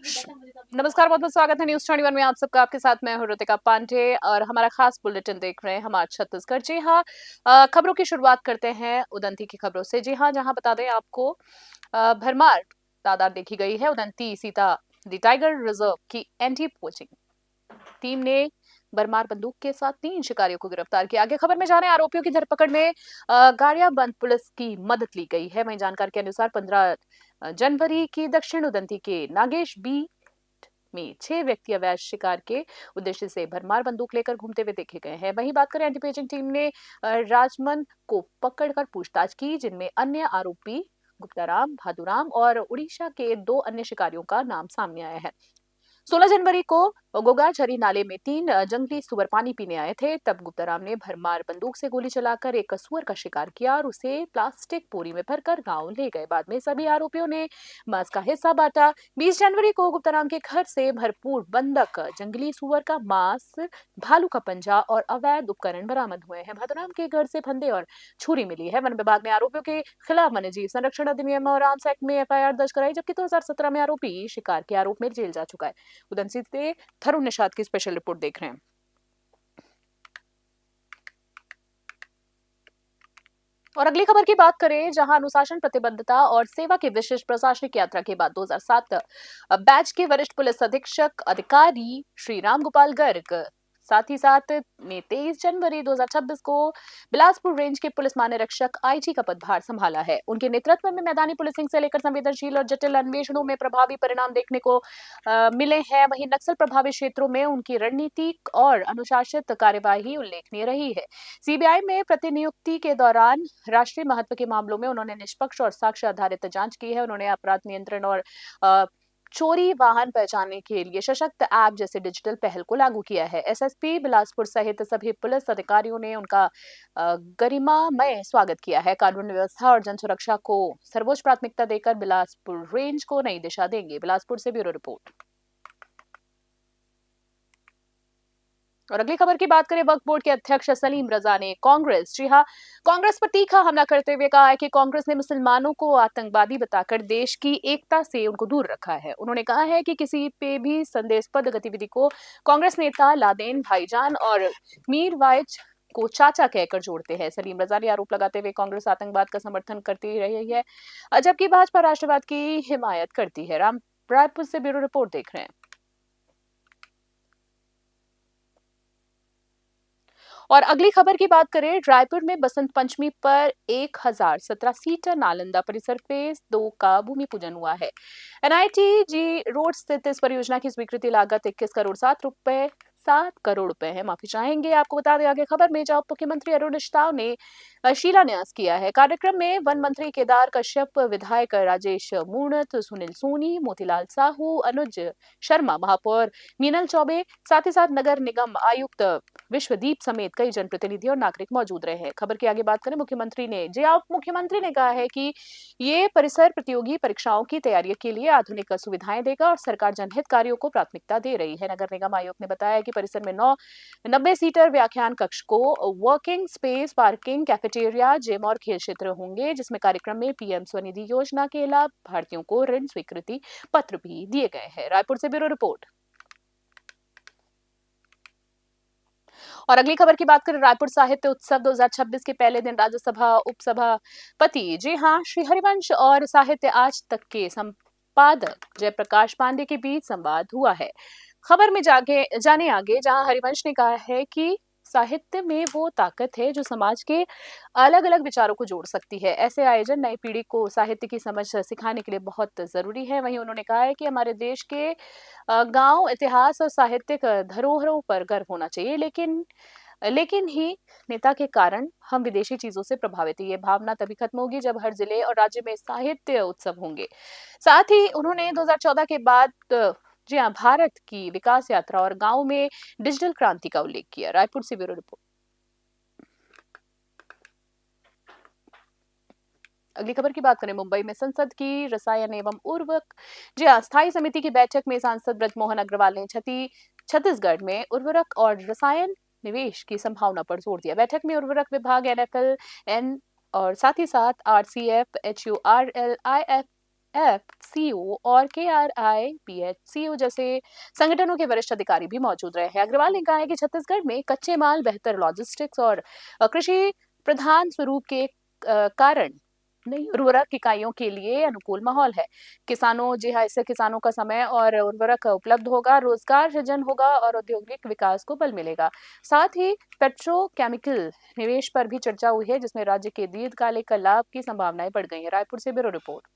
नमस्कार, बहुत बहुत स्वागत है न्यूज 21 में आप सबका। आपके साथ मैं हूं ऋतिका पांडे और हमारा खास बुलेटिन देख रहे हैं हमारे छत्तीसगढ़। जी हाँ, खबरों की शुरुआत करते हैं उदंती की खबरों से। जी हाँ, जहां बता दें आपको, भरमार तादाद देखी गई है उदंती सीता दी टाइगर रिजर्व की एंटी पोचिंग टीम ने बरमार बंदूक के साथ 3 शिकारियों को गिरफ्तार किया। आगे खबर में जाने, आरोपियों की धरपकड़ में गाड़ियाबंद पुलिस की मदद ली गई है। वहीं जानकारी के अनुसार 15 जनवरी की दक्षिण उदंती के नागेश बी में 6 व्यक्ति अवैध शिकार के उद्देश्य से भरमार बंदूक लेकर घूमते हुए देखे गए हैं। वहीं बात करें, एंटी पेजिंग टीम ने राजमन को पकड़कर पूछताछ की, जिनमें अन्य आरोपी गुप्ताराम, भादुराम और उड़ीसा के 2 अन्य शिकारियों का नाम सामने आया है। 16 जनवरी को गोगाझरी नाले में 3 जंगली सुअर पानी पीने आए थे। तब गुप्ताराम ने भरमार बंदूक से गोली चलाकर एक सुअर का शिकार किया और उसे प्लास्टिक बोरी में भरकर गांव ले गए। बाद में सभी आरोपियों ने मांस का हिस्सा बांटा। 20 जनवरी को गुप्ताराम के घर से भरपूर बंधक, जंगली सुअर का मांस, भालू का पंजा और अवैध उपकरण बरामद हुए हैं। भादुराम के घर से फंदे और छुरी मिली है। वन विभाग ने आरोपियों के खिलाफ वन्यजीव संरक्षण अधिनियम और आर्म्स एक्ट में एफआईआर दर्ज कराई, जबकि 2017 में आरोपी शिकार के आरोप में जेल जा चुका है। उदंती से थरुण निषाद की स्पेशल रिपोर्ट देख रहे हैं। और अगली खबर की बात करें, जहां अनुशासन, प्रतिबद्धता और सेवा की विशिष्ट प्रशासनिक यात्रा के बाद 2007 बैच के वरिष्ठ पुलिस अधीक्षक अधिकारी श्री राम गोपाल गर्ग साथ ही साथ में 23 जनवरी 2026 को बिलासपुर रेंज के पुलिस महानिरीक्षक आईजी का पदभार संभाला है। उनके नेतृत्व में मैदानी पुलिसिंग से लेकर संवेदनशील और जटिल अन्वेषणों में प्रभावी परिणाम देखने को मिले हैं। वहीं नक्सल प्रभावित क्षेत्रों में उनकी रणनीतिक और अनुशासित कार्यवाही उल्लेखनीय रही है। सीबीआई में प्रतिनियुक्ति के दौरान राष्ट्रीय महत्व के मामलों में उन्होंने निष्पक्ष और साक्ष्य आधारित जांच की है। उन्होंने अपराध नियंत्रण और चोरी वाहन पहचानने के लिए सशक्त ऐप जैसे डिजिटल पहल को लागू किया है। एसएसपी बिलासपुर सहित सभी पुलिस अधिकारियों ने उनका गरिमामय स्वागत किया है। कानून व्यवस्था और जन सुरक्षा को सर्वोच्च प्राथमिकता देकर बिलासपुर रेंज को नई दिशा देंगे। बिलासपुर से ब्यूरो रिपोर्ट। और अगली खबर की बात करें, वक्फ बोर्ड के अध्यक्ष सलीम रजा ने कांग्रेस, जी हां, कांग्रेस पर तीखा हमला करते हुए कहा है कि कांग्रेस ने मुसलमानों को आतंकवादी बताकर देश की एकता से उनको दूर रखा है। उन्होंने कहा है कि किसी पे भी संदेहास्पद गतिविधि को कांग्रेस नेता लादेन भाईजान और मीर वाइज को चाचा कहकर जोड़ते हैं। सलीम रजा ने आरोप लगाते हुए कांग्रेस आतंकवाद का समर्थन करती रही है, जबकि भाजपा राष्ट्रवाद की हिमायत करती है। रायपुर से ब्यूरो रिपोर्ट देख रहे हैं। और अगली खबर की बात करें, रायपुर में बसंत पंचमी पर 1017 सीटर नालंदा परिसर फेज 2 का भूमि पूजन हुआ है। एनआईटी जी रोड स्थित इस परियोजना की स्वीकृति लागत 21 करोड़ 7 रुपए है, माफी चाहेंगे। आपको बता दें, आगे खबर में उप मुख्यमंत्री अरुण निष्टाव ने शिलान्यास किया है। कार्यक्रम में वन मंत्री केदार कश्यप, विधायक राजेश मूणत, सुनील सोनी, मोतीलाल साहू, अनुज शर्मा, महापौर मीनल चौबे, साथ ही साथ नगर निगम आयुक्त विश्वदीप समेत कई जनप्रतिनिधि और नागरिक मौजूद रहे हैं। खबर की आगे बात करें, उप मुख्यमंत्री ने कहा है कि ये परिसर प्रतियोगी परीक्षाओं की तैयारी के लिए आधुनिक सुविधाएं देगा और सरकार जनहित कार्यों को प्राथमिकता दे रही है। नगर निगम आयुक्त ने बताया कि परिसर में 90 सीटर व्याख्यान कक्ष को working space, parking, cafeteria, gym और खेल क्षेत्र होंगे, जिसमें कार्यक्रम में पीएम स्वनिधि योजना के लाभार्थियों को ऋण स्वीकृति पत्र भी दिए गए हैं। रायपुर से ब्यूरो रिपोर्ट। और अगली खबर की बात करें, रायपुर साहित्य उत्सव 2026 के पहले दिन राज्यसभा उपसभापति, जी हां, श्री हरिवंश और साहित्य आज तक के संपादक जयप्रकाश पांडे के बीच संवाद हुआ है। खबर में जाने आगे, जहां हरिवंश ने कहा है कि साहित्य में वो ताकत है जो समाज के अलग अलग विचारों को जोड़ सकती है। ऐसे आयोजन नई पीढ़ी को साहित्य की समझ सिखाने के लिए बहुत जरूरी है। वहीं उन्होंने कहा है कि हमारे देश के गांव, इतिहास और साहित्यिक धरोहरों पर गर्व होना चाहिए, लेकिन ही नेता के कारण हम विदेशी चीजों से प्रभावित हैं। ये भावना तभी खत्म होगी जब हर जिले और राज्य में साहित्य उत्सव होंगे। साथ ही उन्होंने 2014 के बाद जी हाँ, भारत की विकास यात्रा और गांव में डिजिटल क्रांति का उल्लेख किया। रायपुर से ब्यूरो रिपोर्ट। अगली खबर की बात करें, मुंबई में संसद की रसायन एवं उर्वरक जी हाँ, स्थायी समिति की बैठक में सांसद ब्रजमोहन अग्रवाल ने छत्तीसगढ़ में उर्वरक और रसायन निवेश की संभावना पर जोर दिया। बैठक में उर्वरक विभाग, एनएफएल एन और साथ ही साथ आरसीएफ, एचयूआरएल, एफसीओ और केआरआईपीएचसीओ जैसे संगठनों के वरिष्ठ अधिकारी भी मौजूद रहे हैं। अग्रवाल ने कहा है कि छत्तीसगढ़ में कच्चे माल, बेहतर लॉजिस्टिक्स और कृषि प्रधान स्वरूप के कारण नई उर्वरक इकाइयों के लिए अनुकूल माहौल है। किसानों जी हाँ, इससे किसानों का समय और उर्वरक उपलब्ध होगा, रोजगार सृजन होगा और औद्योगिक विकास को बल मिलेगा। साथ ही पेट्रोकेमिकल निवेश पर भी चर्चा हुई है, जिसमें राज्य के दीर्घकालिक लाभ की संभावनाएं बढ़ गई है। रायपुर से ब्यूरो रिपोर्ट।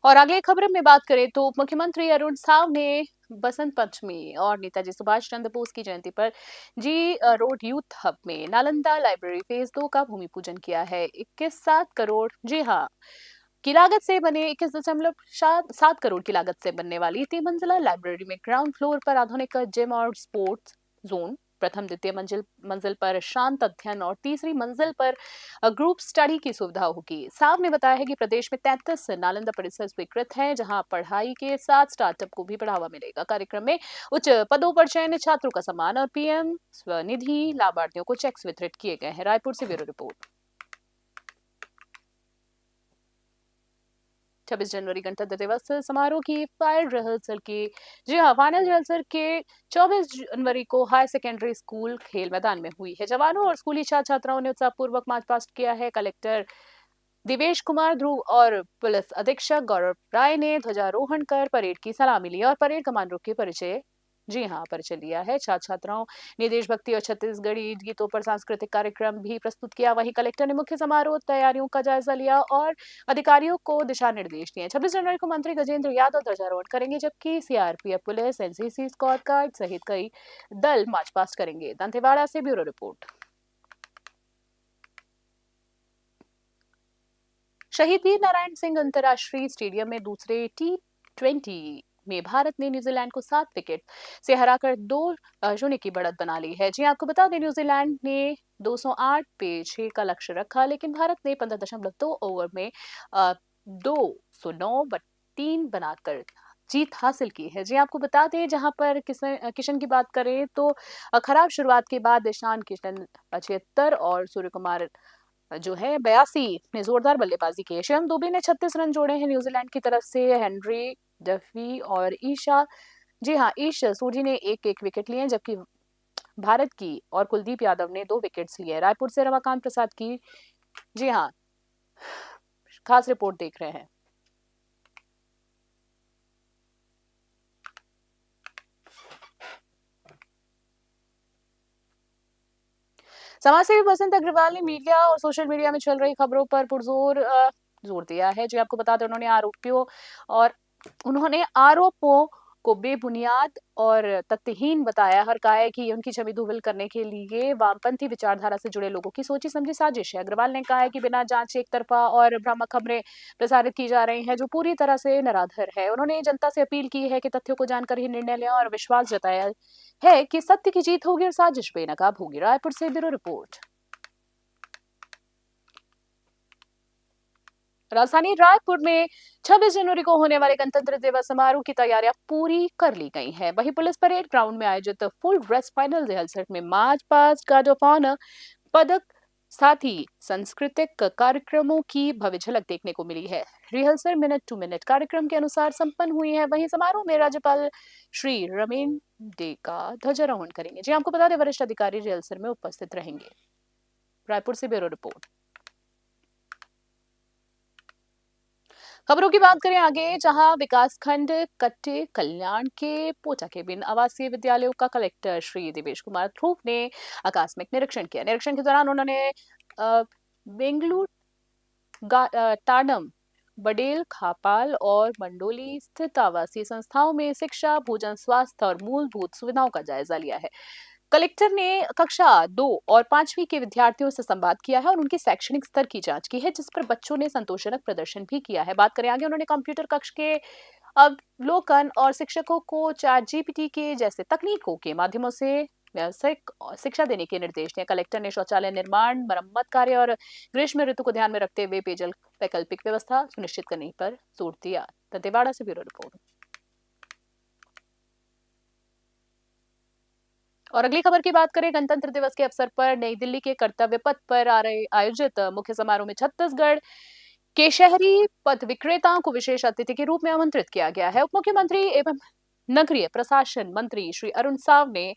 और आगे खबर में बात करें तो उप मुख्यमंत्री अरुण साव ने बसंत पंचमी और नेताजी सुभाष चंद्र बोस की जयंती पर जी रोड यूथ हब में नालंदा लाइब्रेरी फेज 2 का भूमि पूजन किया है। 21.7 करोड़ जी हाँ की लागत से बने 21.7 करोड़ की लागत से बनने वाली 3 मंजिला लाइब्रेरी में ग्राउंड फ्लोर पर आधुनिक जिम और स्पोर्ट्स जोन, प्रथम द्वितीय मंजिल मंजिल पर शांत अध्ययन और तीसरी मंजिल पर ग्रुप स्टडी की सुविधा होगी। साहब ने बताया है कि प्रदेश में 33 नालंदा परिसर स्वीकृत हैं, जहां पढ़ाई के साथ स्टार्टअप को भी बढ़ावा मिलेगा। कार्यक्रम में उच्च पदों पर चयनित छात्रों का सम्मान और पीएम स्वनिधि लाभार्थियों को चेक्स वितरित किए गए हैं। रायपुर से ब्यूरो रिपोर्ट। 26 जनवरी गणतंत्र दिवस समारोह की फायर रिहर्सल की जी हाँ, फाइनल रिहर्सल के 24 जनवरी को हाई सेकेंडरी स्कूल खेल मैदान में हुई है। जवानों और स्कूली छात्र छात्राओं ने उत्साहपूर्वक मार्च पास्ट किया है। कलेक्टर दिवेश कुमार ध्रुव और पुलिस अधीक्षक गौरव राय ने ध्वजारोहण कर परेड की सलामी ली और परेड कमांडरों के परिचय जी हाँ परिचय लिया है। छात्र छात्राओं ने देशभक्ति और छत्तीसगढ़ी गीतों पर सांस्कृतिक कार्यक्रम भी प्रस्तुत किया। वहीं कलेक्टर ने मुख्य समारोह तैयारियों का जायजा लिया और अधिकारियों को दिशा निर्देश दिए। 26 जनवरी को मंत्री गजेंद्र यादव ध्वजारोहण करेंगे, जबकि CRPF, police, NCC, scout guard सहित कई दल मार्च पास्ट करेंगे। दंतेवाड़ा से ब्यूरो रिपोर्ट। शहीद वीर नारायण सिंह अंतर्राष्ट्रीय स्टेडियम में दूसरे T20 में भारत ने न्यूजीलैंड को 7 विकेट से हराकर 2-0 की बढ़त बना ली है। जी आपको बता दें, न्यूजीलैंड ने 208 पे 6 का लक्ष्य रखा, लेकिन भारत ने 15.2 ओवर में 209 बट 3 बनाकर जीत हासिल की है। जी आपको बता दें, जहां पर किशन की बात करें तो खराब शुरुआत के बाद ईशान किशन 75 और सूर्य कुमार जो है 82 ने जोरदार बल्लेबाजी की है। शिवम दुबे ने 36 रन जोड़े हैं न्यूजीलैंड की तरफ से। हेनरी डफी और ईशा जी हाँ ईश सूरी ने एक एक विकेट लिए, जबकि भारत की और कुलदीप यादव ने 2 विकेट्स लिए। रायपुर से रमाकांत प्रसाद की जी हाँ खास रिपोर्ट देख रहे हैं। समाजसेवी बसंत अग्रवाल ने मीडिया और सोशल मीडिया में चल रही खबरों पर पुरजोर जोर दिया है। जी आपको बता दें, उन्होंने आरोपों को बेबुनियाद और तथ्यहीन बताया और कहा है कि उनकी छवि धूमिल करने के लिए वामपंथी विचारधारा से जुड़े लोगों की सोची समझी साजिश है। अग्रवाल ने कहा है कि बिना जांच एक तरफा और भ्रामक खबरें प्रसारित की जा रही हैं, जो पूरी तरह से निराधार है। उन्होंने जनता से अपील की है कि तथ्यों को जानकर ही निर्णय लें और विश्वास जताया है कि सत्य की जीत होगी और साजिश बेनकाब होगी। रायपुर से ब्यूरो रिपोर्ट। राजधानी रायपुर में 26 जनवरी को होने वाले गणतंत्र दिवस समारोह की तैयारियां पूरी कर ली गई हैं। वहीं पुलिस परेड ग्राउंड में आयोजित फुल ड्रेस फाइनल रिहर्सल में march past, guard of honour, पदक साथ ही सांस्कृतिक कार्यक्रमों की भव्य झलक देखने को मिली है। रिहर्सल मिनट टू मिनट कार्यक्रम के अनुसार संपन्न हुई है। वहीं समारोह में राज्यपाल श्री रमेन डे का ध्वजारोहण करेंगे। जी आपको बता दें, वरिष्ठ अधिकारी रिहर्सल में उपस्थित रहेंगे। रायपुर से ब्यूरो रिपोर्ट। खबरों की बात करें आगे, जहां विकासखंड कट्टे कल्याण के पोटा के बिन आवासीय विद्यालयों का कलेक्टर श्री देवेश कुमार ध्रुव ने आकस्मिक निरीक्षण किया। निरीक्षण के दौरान उन्होंने बेंगलुरु टाडम, बडेल खापाल और मंडोली स्थित आवासीय संस्थाओं में शिक्षा, भोजन, स्वास्थ्य और मूलभूत सुविधाओं का जायजा लिया है। कलेक्टर ने कक्षा 2 और 5वीं के विद्यार्थियों से संवाद किया है और उनके शैक्षणिक स्तर की जांच की है, जिस पर बच्चों ने संतोषजनक प्रदर्शन भी किया है। बात करें आगे, उन्होंने कंप्यूटर कक्ष के अवलोकन और शिक्षकों को चैट जीपीटी के जैसे तकनीकों के माध्यमों से व्यावसायिक शिक्षा देने के निर्देश दिए। कलेक्टर ने शौचालय निर्माण, मरम्मत कार्य और ग्रीष्म ऋतु को ध्यान में रखते हुए पेयजल वैकल्पिक व्यवस्था सुनिश्चित करने पर जोर दिया। दंतेवाड़ा से ब्यूरो रिपोर्ट। और अगली खबर की बात करें, गणतंत्र दिवस के अवसर पर नई दिल्ली के कर्तव्य पथ पर आयोजित मुख्य समारोह में छत्तीसगढ़ के शहरी पथ विक्रेताओं को विशेष अतिथि के रूप में आमंत्रित किया गया है। उप मुख्यमंत्री एवं नगरीय प्रशासन मंत्री श्री अरुण साव ने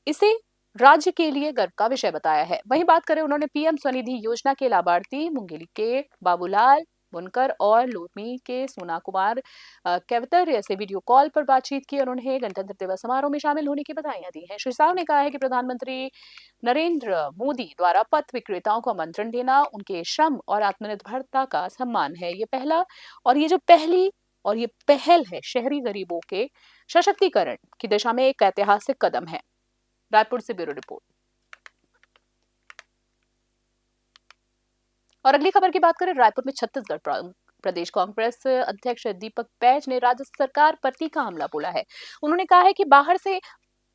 इसे राज्य के लिए गर्व का विषय बताया है। वहीं बात करें, उन्होंने पीएम स्वनिधि योजना के लाभार्थी मुंगेली के बाबूलाल बुनकर और लोरमी के सोना कुमार कैवतर से वीडियो कॉल पर बातचीत की और उन्हें गणतंत्र दिवस समारोह में शामिल होने की बधाइयां दी हैं। श्री साव ने कहा है कि प्रधानमंत्री नरेंद्र मोदी द्वारा पथ विक्रेताओं को आमंत्रण देना उनके श्रम और आत्मनिर्भरता का सम्मान है। ये पहल है शहरी गरीबों के सशक्तिकरण की दिशा में एक ऐतिहासिक कदम है। रायपुर से ब्यूरो रिपोर्ट। और अगली खबर की बात करें, रायपुर में छत्तीसगढ़ प्रदेश कांग्रेस अध्यक्ष दीपक बैज ने राज्य सरकार पर तीखा हमला बोला है। उन्होंने कहा है कि बाहर से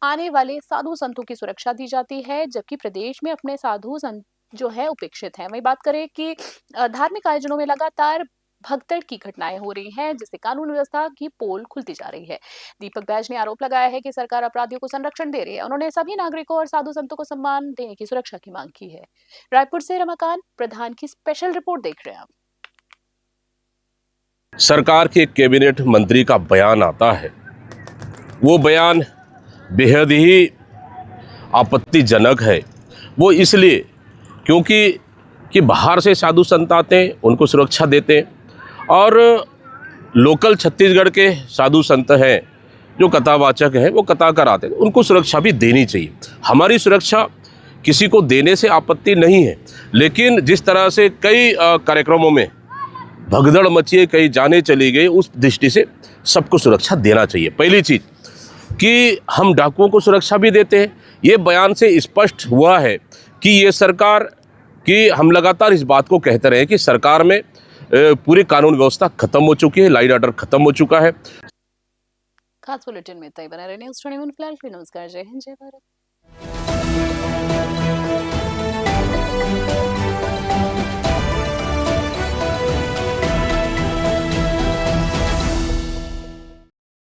आने वाले साधु संतों की सुरक्षा दी जाती है, जबकि प्रदेश में अपने साधु संत जो है उपेक्षित हैं। वही बात करें कि धार्मिक आयोजनों में लगातार भगदड़ की घटनाएं हो रही हैं, जिससे कानून व्यवस्था की पोल खुलती जा रही है। दीपक बैज ने आरोप लगाया है कि सरकार अपराधियों को संरक्षण दे रही है। उन्होंने सभी नागरिकों और साधु संतों को सम्मान देने की सुरक्षा की मांग की है। रायपुर से रमाकांत प्रधान की स्पेशल रिपोर्ट देख रहे हैं आप। सरकार के कैबिनेट मंत्री का बयान आता है, वो बयान बेहद ही आपत्तिजनक है। वो इसलिए क्योंकि बाहर से साधु संत आते हैं, उनको सुरक्षा देते हैं, और लोकल छत्तीसगढ़ के साधु संत हैं जो कथावाचक हैं, वो कथा कराते हैं, उनको सुरक्षा भी देनी चाहिए। हमारी सुरक्षा किसी को देने से आपत्ति नहीं है, लेकिन जिस तरह से कई कार्यक्रमों में भगदड़ मची है, कई जाने चली गई, उस दृष्टि से सबको सुरक्षा देना चाहिए। पहली चीज़ कि हम डाकुओं को सुरक्षा भी देते हैं। ये बयान से स्पष्ट हुआ है कि ये सरकार कि हम लगातार इस बात को कहते रहे कि सरकार में पूरी कानून व्यवस्था खत्म हो चुकी है, लाइट ऑर्डर खत्म हो चुका है। खास बुलेटिन में इतना ही। बने रहे न्यूज़ 21 फ्लैश। नमस्कार, जय हिंद, जय भारत।